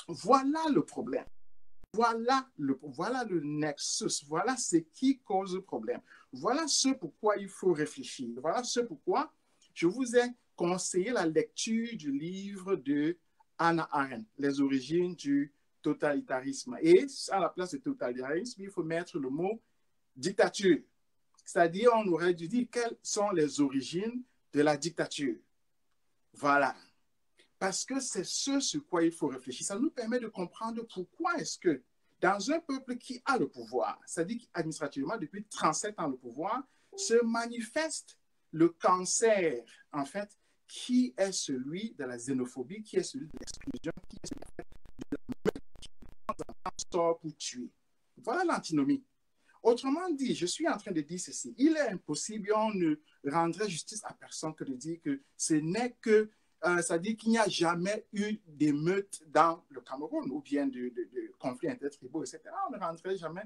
Voilà le problème. Voilà le nexus, voilà ce qui cause le problème. Voilà ce pourquoi il faut réfléchir. Voilà ce pourquoi je vous ai conseillé la lecture du livre de Hannah Arendt, Les origines du totalitarisme. Et à la place de totalitarisme, il faut mettre le mot dictature. C'est-à-dire, on aurait dû dire quelles sont les origines de la dictature. Voilà. Parce que c'est ce sur quoi il faut réfléchir. Ça nous permet de comprendre pourquoi est-ce que dans un peuple qui a le pouvoir, c'est-à-dire administrativement depuis 37 ans le pouvoir, se manifeste le cancer, en fait, qui est celui de la xénophobie, qui est celui de l'exclusion, qui est celui de la meute, qui sort pour tuer. Voilà l'antinomie. Autrement dit, je suis en train de dire ceci. Il est impossible, on ne rendrait justice à personne que de dire que ce n'est que c'est-à-dire qu'il n'y a jamais eu d'émeutes dans le Cameroun ou bien de conflits intertribaux, etc. On ne rendrait jamais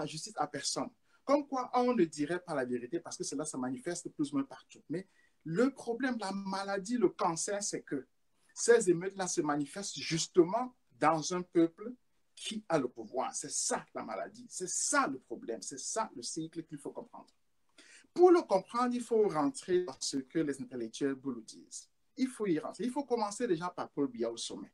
justice à personne. Comme quoi, on ne dirait pas la vérité parce que cela se manifeste plus ou moins partout. Mais le problème, la maladie, le cancer, c'est que ces émeutes-là se manifestent justement dans un peuple qui a le pouvoir. C'est ça la maladie, c'est ça le problème, c'est ça le cycle qu'il faut comprendre. Pour le comprendre, il faut rentrer dans ce que les intellectuels nous disent. Il faut y rentrer. Il faut commencer déjà par Paul Biya au sommet.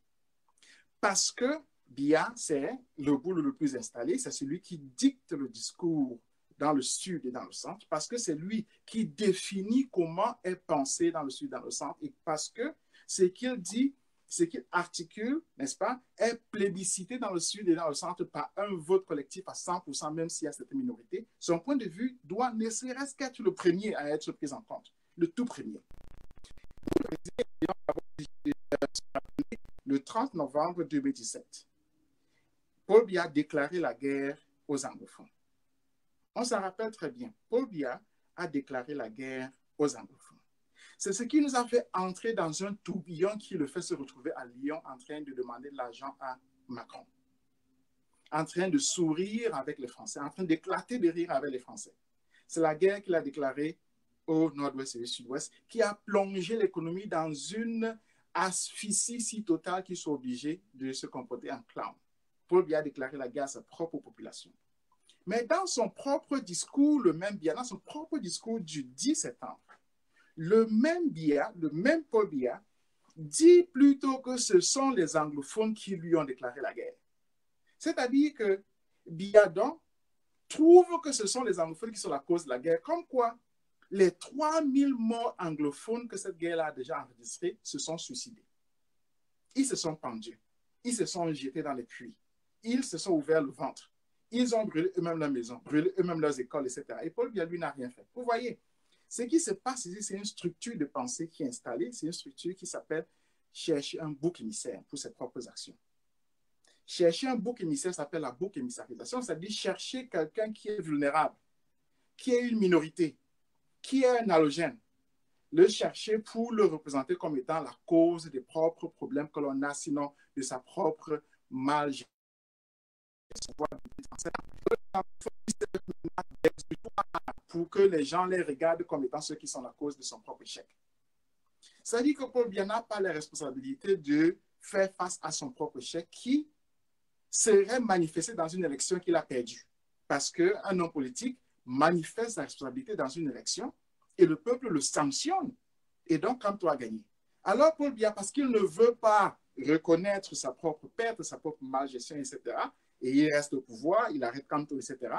Parce que Biya, c'est le boulot le plus installé, c'est celui qui dicte le discours dans le sud et dans le centre, parce que c'est lui qui définit comment est pensé dans le sud et dans le centre, et parce que ce qu'il dit, ce qu'il articule, n'est-ce pas, est plébiscité dans le sud et dans le centre par un vote collectif à 100%, même s'il y a cette minorité. Son point de vue doit ne serait-ce qu'être le premier à être pris en compte, le tout premier. Le 30 novembre 2017, Paul Biya a déclaré la guerre aux anglophones. On s'en rappelle très bien. Paul Biya a déclaré la guerre aux anglophones. C'est ce qui nous a fait entrer dans un tourbillon qui le fait se retrouver à Lyon en train de demander de l'argent à Macron, en train de sourire avec les Français, en train d'éclater de rire avec les Français. C'est la guerre qu'il a déclarée au nord-ouest et au sud-ouest qui a plongé l'économie dans une asphyxie si totale qu'ils sont obligés de se comporter en clown. Paul Biya a déclaré la guerre à sa propre population. Mais dans son propre discours, le même Biya, dans son propre discours du 10 septembre, le même Biya, le même Paul Biya, dit plutôt que ce sont les anglophones qui lui ont déclaré la guerre. C'est-à-dire que Biya donc trouve que ce sont les anglophones qui sont la cause de la guerre, comme quoi les 3000 morts anglophones que cette guerre-là a déjà enregistrés se sont suicidés. Ils se sont pendus, ils se sont jetés dans les puits, ils se sont ouverts le ventre, ils ont brûlé eux-mêmes leur maison, brûlé eux-mêmes leurs écoles, etc. Et Paul Biya, lui, n'a rien fait. Vous voyez, ce qui se passe ici, c'est une structure de pensée qui est installée, c'est une structure qui s'appelle chercher un bouc émissaire pour ses propres actions. Chercher un bouc émissaire s'appelle la bouc émissarisation, c'est-à-dire chercher quelqu'un qui est vulnérable, qui est une minorité, qui est un halogène, le chercher pour le représenter comme étant la cause des propres problèmes que l'on a, sinon de sa propre malgestion. Pour que les gens les regardent comme étant ceux qui sont la cause de son propre échec. Ça dit que Paul Biya n'a pas la responsabilité de faire face à son propre échec qui serait manifesté dans une élection qu'il a perdue. Parce qu'un homme politique manifeste sa responsabilité dans une élection et le peuple le sanctionne. Et donc, Kamto a gagné. Alors, Paul Biya, parce qu'il ne veut pas reconnaître sa propre perte, sa propre malgestion, etc., et il reste au pouvoir, il arrête Kamto, etc.,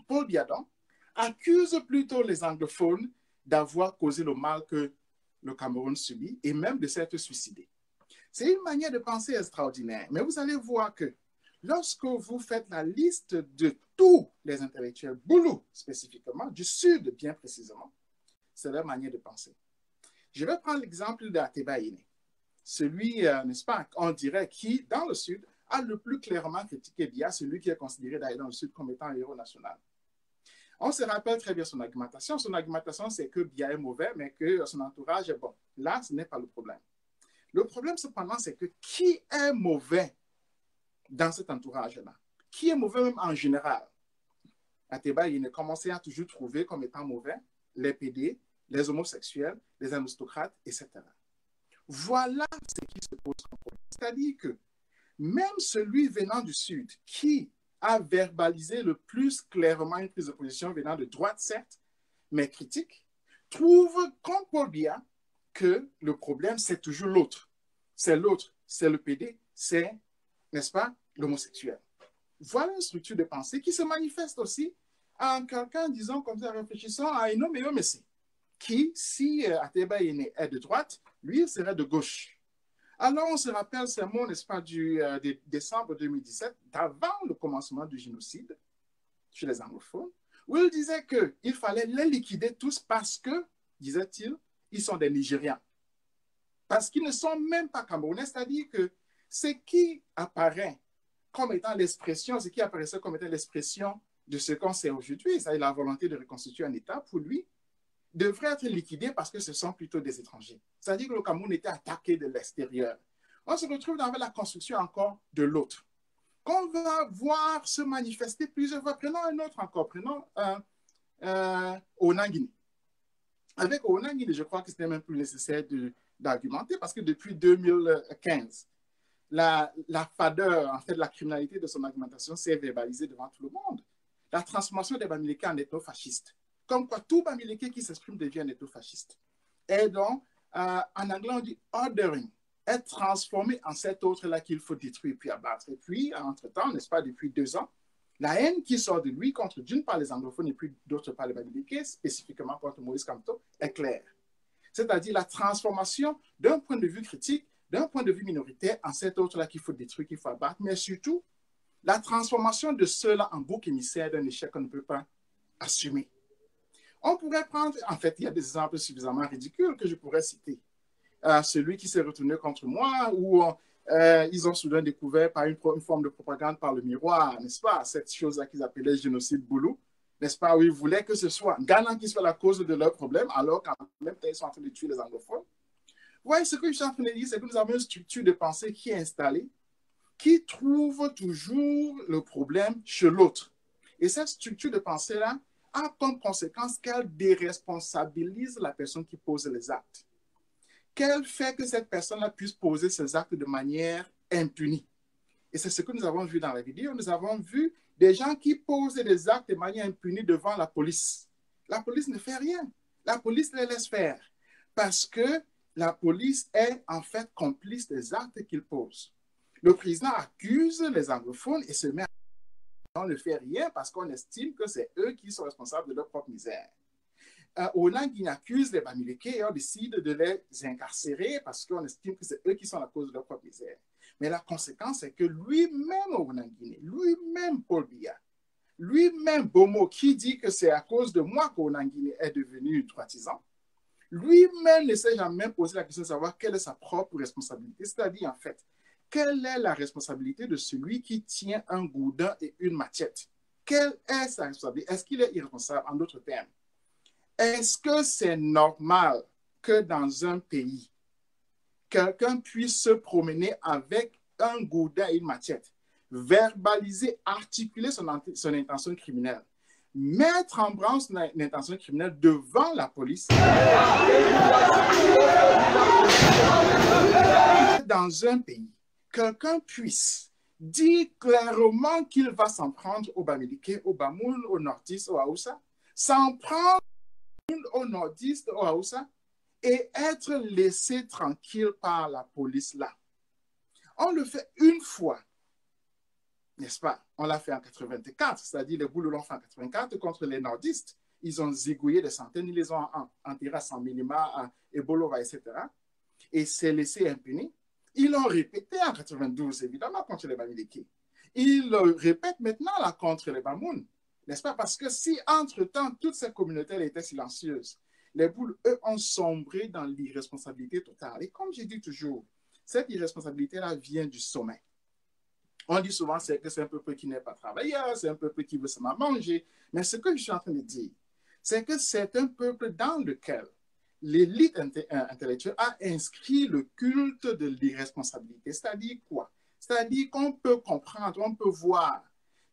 Paul Biya, donc, accuse plutôt les anglophones d'avoir causé le mal que le Cameroun subit et même de s'être suicidé. C'est une manière de penser extraordinaire. Mais vous allez voir que lorsque vous faites la liste de tous les intellectuels boulous, spécifiquement, du Sud bien précisément, c'est leur manière de penser. Je vais prendre l'exemple d'Ateba Yene, celui, n'est-ce pas, on dirait, qui, dans le Sud, a le plus clairement critiqué Biya, celui qui est considéré d'ailleurs dans le Sud comme étant un héros national. On se rappelle très bien son argumentation. Son argumentation, c'est que Biya est mauvais, mais que son entourage est bon. Là, ce n'est pas le problème. Le problème, cependant, c'est que qui est mauvais dans cet entourage-là? Qui est mauvais même en général? Ateba Yene commençait à toujours trouver comme étant mauvais les PD, les homosexuels, les aristocrates, etc. Voilà ce qui se pose comme problème. C'est-à-dire que même celui venant du Sud, qui a verbalisé le plus clairement une prise de position venant de droite, certes, mais critique, trouve comme Paul Biya que le problème, c'est toujours l'autre. C'est l'autre, c'est le PD, c'est, n'est-ce pas, l'homosexuel. Voilà une structure de pensée qui se manifeste aussi en quelqu'un, disons comme ça, réfléchissant à un homme et un messie, qui, si Ateba Yene est de droite, lui, il serait de gauche. Alors, on se rappelle ces mots, n'est-ce pas, de décembre 2017, d'avant le commencement du génocide chez les anglophones, où il disait qu'il fallait les liquider tous parce que, disait-il, ils sont des Nigérians. Parce qu'ils ne sont même pas Camerounais, c'est-à-dire que ce qui apparaît comme étant l'expression, ce qui apparaissait comme étant l'expression de ce qu'on sait aujourd'hui, c'est-à-dire la volonté de reconstituer un État, pour lui, devrait être liquidé parce que ce sont plutôt des étrangers. C'est-à-dire que le Cameroun était attaqué de l'extérieur. On se retrouve dans la construction encore de l'autre. qu'on va voir se manifester plusieurs fois. Prenons un autre encore, prenons Onanguine. Avec Onanguine, je crois que ce n'est même plus nécessaire d'argumenter parce que depuis 2015, la fadeur, en fait, la criminalité de son argumentation s'est verbalisée devant tout le monde. La transformation des Bamileke en ethno-fascistes. Comme quoi, tout Bamileke qui s'exprime devient un ethno-fasciste. Et donc, en anglais, on dit ordering, être transformé en cet autre-là qu'il faut détruire puis abattre. Et puis, entre-temps, n'est-ce pas, depuis 2 ans, la haine qui sort de lui contre d'une part les anglophones et puis d'autre part les Bamileke, spécifiquement contre Maurice Kamto, est claire. C'est-à-dire la transformation d'un point de vue critique, d'un point de vue minoritaire, en cet autre-là qu'il faut détruire, qu'il faut abattre, mais surtout, la transformation de ceux-là en bouc émissaire d'un échec qu'on ne peut pas assumer. On pourrait prendre, en fait, il y a des exemples suffisamment ridicules que je pourrais citer. Celui qui s'est retourné contre moi, où ils ont soudain découvert par une forme de propagande par le miroir, n'est-ce pas, cette chose-là qu'ils appelaient génocide boulot, n'est-ce pas, où ils voulaient que ce soit Ghana qui soit la cause de leurs problèmes, alors qu'en même temps, ils sont en train de tuer les anglophones. Vous voyez, ce que je suis en train de dire, c'est que nous avons une structure de pensée qui est installée, qui trouve toujours le problème chez l'autre. Et cette structure de pensée-là a comme conséquence qu'elle déresponsabilise la personne qui pose les actes. Qu'elle fait que cette personne-là puisse poser ses actes de manière impunie. Et c'est ce que nous avons vu dans la vidéo. Nous avons vu des gens qui posent des actes de manière impunie devant la police. La police ne fait rien. La police les laisse faire. Parce que la police est en fait complice des actes qu'ils posent. Le président accuse les anglophones et se met à... On ne fait rien parce qu'on estime que c'est eux qui sont responsables de leur propre misère. Onanguine accuse les Bamileke et on décide de les incarcérer parce qu'on estime que c'est eux qui sont la cause de leur propre misère. Mais la conséquence, c'est que lui-même Onanguine, lui-même Paul Biya, lui-même Bomo, qui dit que c'est à cause de moi qu'Onanguine est devenu droitisant, lui-même ne s'est jamais posé la question de savoir quelle est sa propre responsabilité. C'est-à-dire, en fait, quelle est la responsabilité de celui qui tient un gourdin et une machette? Quelle est sa responsabilité? Est-ce qu'il est irresponsable? En d'autres termes, est-ce que c'est normal que dans un pays, quelqu'un puisse se promener avec un gourdin et une machette, verbaliser, articuler son intention criminelle, mettre en branle son intention criminelle devant la police dans un pays, quelqu'un puisse dire clairement qu'il va s'en prendre au Bamileke, au Bamoun, au Nordiste, au Haoussa, s'en prendre au Nordiste, au Haoussa, et être laissé tranquille par la police là. On le fait une fois, n'est-ce pas? On l'a fait en 84, c'est-à-dire les Boulous l'ont fait en 84 contre les Nordistes. Ils ont zigouillé des centaines, ils les ont enterrés à San Minima, à Ebolova, etc. Et c'est laissé impuni. Ils l'ont répété en 92, évidemment, contre les Bamileke. Ils le répètent maintenant là contre les Bamoun, n'est-ce pas? Parce que si, entre-temps, toutes ces communautés étaient silencieuses, les Boules, eux, ont sombré dans l'irresponsabilité totale. Et comme je dis toujours, cette irresponsabilité-là vient du sommet. On dit souvent que c'est un peuple qui n'est pas travailleur, c'est un peuple qui veut seulement manger. Mais ce que je suis en train de dire, c'est que c'est un peuple dans lequel l'élite intellectuelle a inscrit le culte de l'irresponsabilité. C'est-à-dire quoi? C'est-à-dire qu'on peut comprendre, on peut voir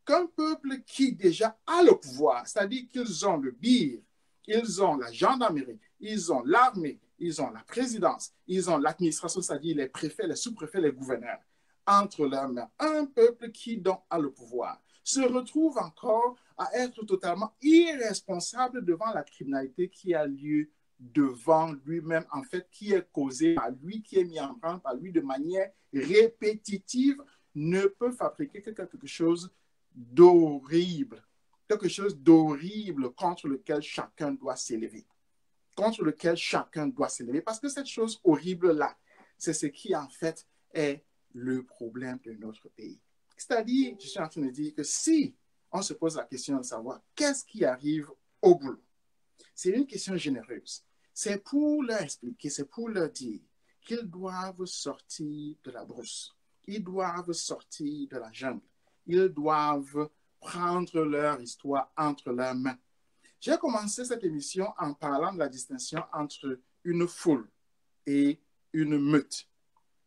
qu'un peuple qui déjà a le pouvoir, c'est-à-dire qu'ils ont le BIR, ils ont la gendarmerie, ils ont l'armée, ils ont la présidence, ils ont l'administration, c'est-à-dire les préfets, les sous-préfets, les gouverneurs, entre leurs mains. Un peuple qui donc a le pouvoir se retrouve encore à être totalement irresponsable devant la criminalité qui a lieu devant lui-même, en fait, qui est causée par lui, qui est mis en branle par lui de manière répétitive, ne peut fabriquer que quelque chose d'horrible. Quelque chose d'horrible contre lequel chacun doit s'élever. Contre lequel chacun doit s'élever. Parce que cette chose horrible-là, c'est ce qui, en fait, est le problème de notre pays. C'est-à-dire, je suis en train de dire que si on se pose la question de savoir qu'est-ce qui arrive au boulot, c'est une question généreuse. C'est pour leur expliquer, c'est pour leur dire qu'ils doivent sortir de la brousse. Ils doivent sortir de la jungle. Ils doivent prendre leur histoire entre leurs mains. J'ai commencé cette émission en parlant de la distinction entre une foule et une meute.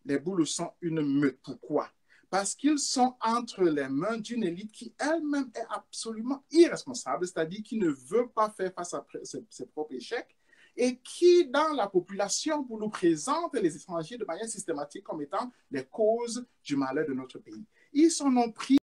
Les Boulous sont une meute. Pourquoi? parce qu'ils sont entre les mains d'une élite qui elle-même est absolument irresponsable, c'est-à-dire qui ne veut pas faire face à ses propres échecs et qui, dans la population, pour nous présente les étrangers de manière systématique comme étant les causes du malheur de notre pays. Ils s'en ont pris